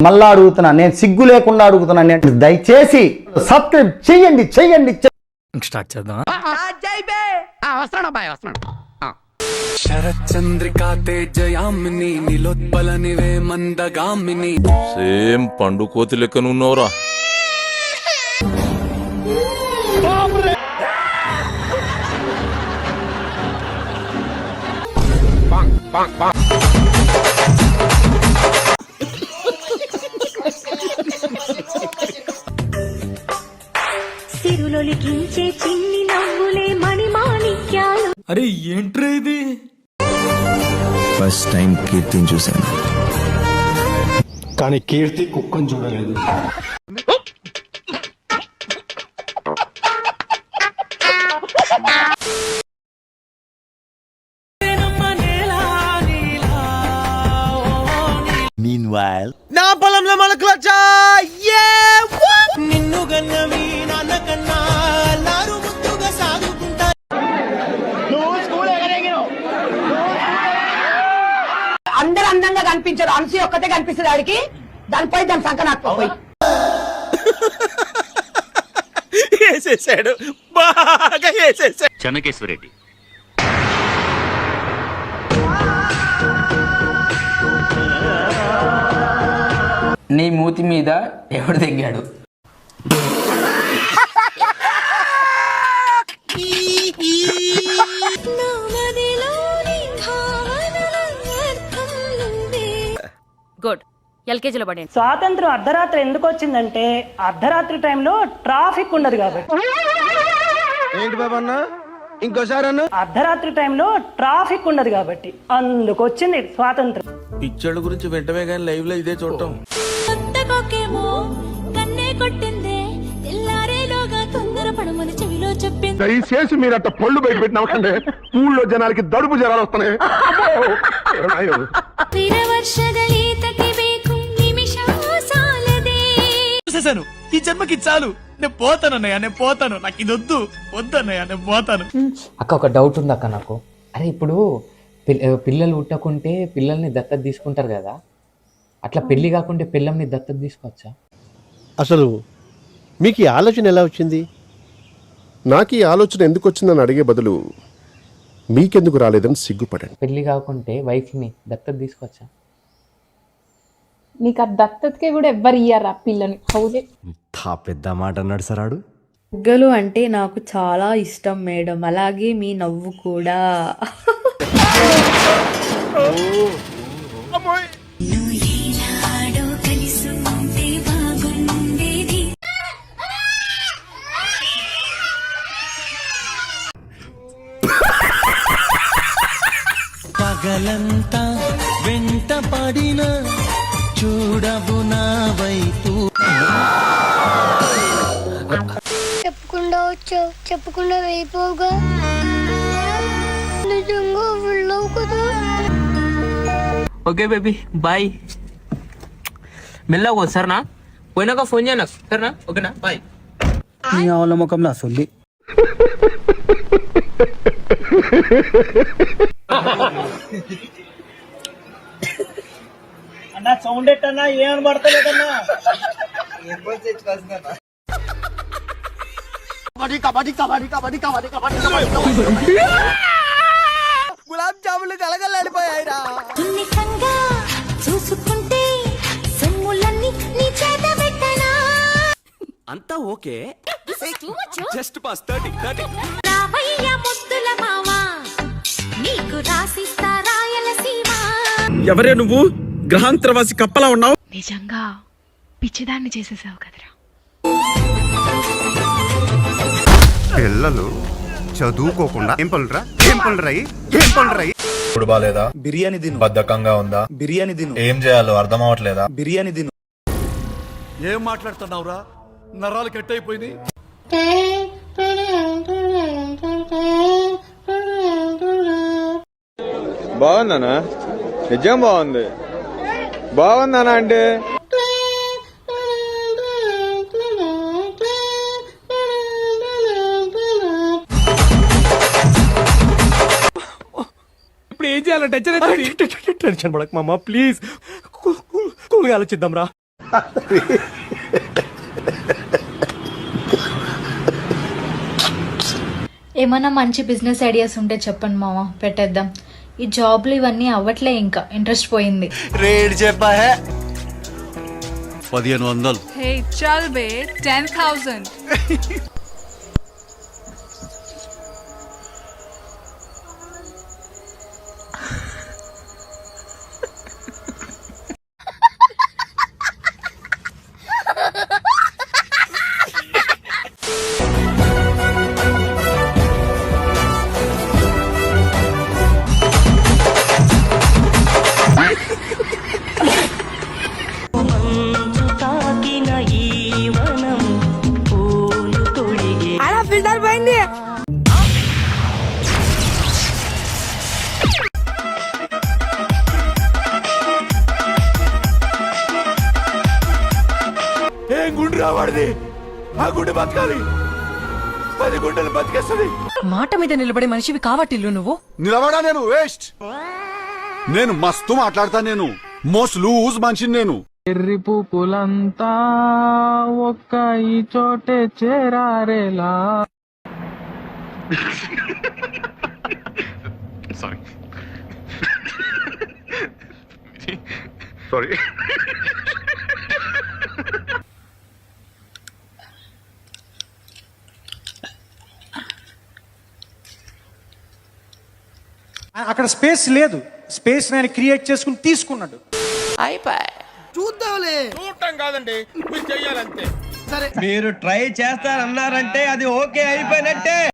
మళ్ళా అడుగుతున్నా, నేను సిగ్గు లేకుండా అడుగుతున్నా, నేను దయచేసి సబ్స్క్రైబ్ చెయ్యండి చెయ్యండి. స్టార్ట్ చేద్దాం. శరచంద్రికా తేజయామిని నిలోత్పలనివే మందగామిని. సేమ్ పండు కోతి లెక్కన ఉన్నవరా. సిరులొలికించే చిన్ని నవ్వులే మణిమాణిక్యాలు. అరే ఏంట్రా ఇది? ఫస్ట్ టైం కీర్తిని చూశాను, కానీ కీర్తి కుక్కను చూడలేదు. నా పొలంలో మొలకలు వచ్చా నిన్ను గన్న మీ నాన్న కన్నా అల్లారు ముద్దుగా సాగుకుంటా. అందరు అందంగా కనిపించారు, అన్సి ఒక్కతే కనిపిస్తుంది ఆడికి. దానిపై దాని సంక నాకు పోయి వేసేసాడు, బాగా వేసేసాడు. చెన్నకేశ్వరరెడ్డి నీ మూతి మీద ఎవడు తెగాడు? గుడ్. ఎల్కేజీలో పడండి. స్వాతంత్రం అర్ధరాత్రి ఎందుకు వచ్చిందంటే అర్ధరాత్రి టైంలో ట్రాఫిక్ ఉండదు కాబట్టి. ఏంటి బాబా అన్న, ఇంకోసారి అన్న. అర్ధరాత్రి టైంలో ట్రాఫిక్ ఉండదు కాబట్టి అందుకు వచ్చింది స్వాతంత్రం. పిక్చర్ల గురించి వెంటనే కానీ లైవ్ లో ఇదే చూడటం. దయచేసి మీరు అట్ట పళ్ళు బయట పెట్టినవ్వకండి, ఊళ్ళో జనాలకి దడుపు జనాలు వస్తున్నాయి. చూసేసాను, ఈ జన్మకి చాలు, నేను పోతానన్నయ్య, నేను పోతాను, నాకు ఇది వద్దు వద్దన్నయ్య, నేను పోతాను. అక్క ఒక డౌట్ ఉంది అక్క నాకు. అరే ఇప్పుడు పిల్లలు పుట్టకుంటే పిల్లల్ని దత్తత తీసుకుంటారు కదా, అట్లా పెళ్లి కాకుంటే పిల్లంని దత్తత తీసుకోవచ్చా? అసలు మీకు ఈ ఆలోచన ఎలా వచ్చింది? నాకు ఈ ఆలోచన ఎందుకు వచ్చిందని అడిగే బదులు మీకెందుకు రాలేదని సిగ్గుపడండి. పెళ్లి కాకుంటే వైఫ్ని దత్తత తీసుకోవచ్చా? నీకు ఆ దత్తతకి కూడా ఎవ్వరు ఇయ్యారా పిల్లని? హౌజే పెద్ద మాట అన్నాడు సరాడు. బుగ్గలు అంటే నాకు చాలా ఇష్టం మేడం, అలాగే మీ నవ్వు కూడా. పగలంతా వెంట పడిన చూడవు నా వైపు. చెప్పకుండా వచ్చావు, చెప్పకుండా వెళ్ళిపోగా. నిజంగా వెళ్ళవు కదా. Okay baby bye. మెల్లగా సరేనా? పోయినాక ఫోన్ చేయను సరేనా? ఓకేనా? బాయ్. నీ ఆవుల ముఖంలో అసలు అన్నా సౌండ్ ఎట్టన్నా, ఏమని పడతలేదన్నా. గులాబ్ జాములు కలగలాడిపోయాయిరా. చూసుకుంటే సొమ్ములన్నీ నీ చేత పెట్టనా. అంతా ఓకే, జస్ట్ పాస్ 30. రావయ్య ముద్దుల మావా, నీకు రాసిస్తా రాయలసీమ. ఎవరే నువ్వు? గ్రహాంతరవాసి కప్పలా ఉన్నావు. నిజంగా పిచ్చిదాన్ని చేసేసావు కదరా. పిల్లలు చదువుకోకుండా ఏం పనులురా ఇప్పుడు బాలేదా? బిర్యానీ తిను. బద్ధకంగా ఉందా? బిర్యానీ తిను. ఏం చేయాలో అర్థం అవట్లేదా? బిర్యానీ తిను. ఏం మాట్లాడుతున్నావురా? నరాలు కట్ అయిపోయినాయి. బాగుందనా? నిజం బాగుంది. బాగుందనా అంటే ఇప్పుడు ఏం చేయాలి? టెన్షన్ పడక మామ, ప్లీజ్ కూల్గా ఆలోచిద్దాం రా. ఏమైనా మంచి బిజినెస్ ఐడియాస్ ఉంటే చెప్పండి మామ, పెట్టేద్దాం. ఈ జాబ్లు ఇవన్నీ అవ్వట్లే, ఇంకా ఇంట్రెస్ట్ పోయింది. రేట్ చెప్పా 1500. హే చల్ బే 10,000. అలా ఫిల్టర్ పోయింది. ఏం గుండు రావాడిది, ఆ గుండె బతకాలి, 10 గుండెలు బతికేస్తుంది. మాట మీద నిలబడే మనిషివి కావట్టిల్లు నువ్వు. నిలబడా నేను వేస్ట్. నేను మస్తు మాట్లాడతా, నేను మోస్ట్ లూజ్ మనిషిని నేను. ఎర్రి పూపులంతా ఒక్క ఈ చోటే చేరారేలా. అక్కడ స్పేస్ లేదు, స్పేస్ నేను క్రియేట్ చేసుకుని తీసుకున్నాడు. చూడటం కాదండి, మీరు చెయ్యాలంతే. మీరు ట్రై చేస్తారన్నారంటే అది ఓకే అయిపోయినట్టే.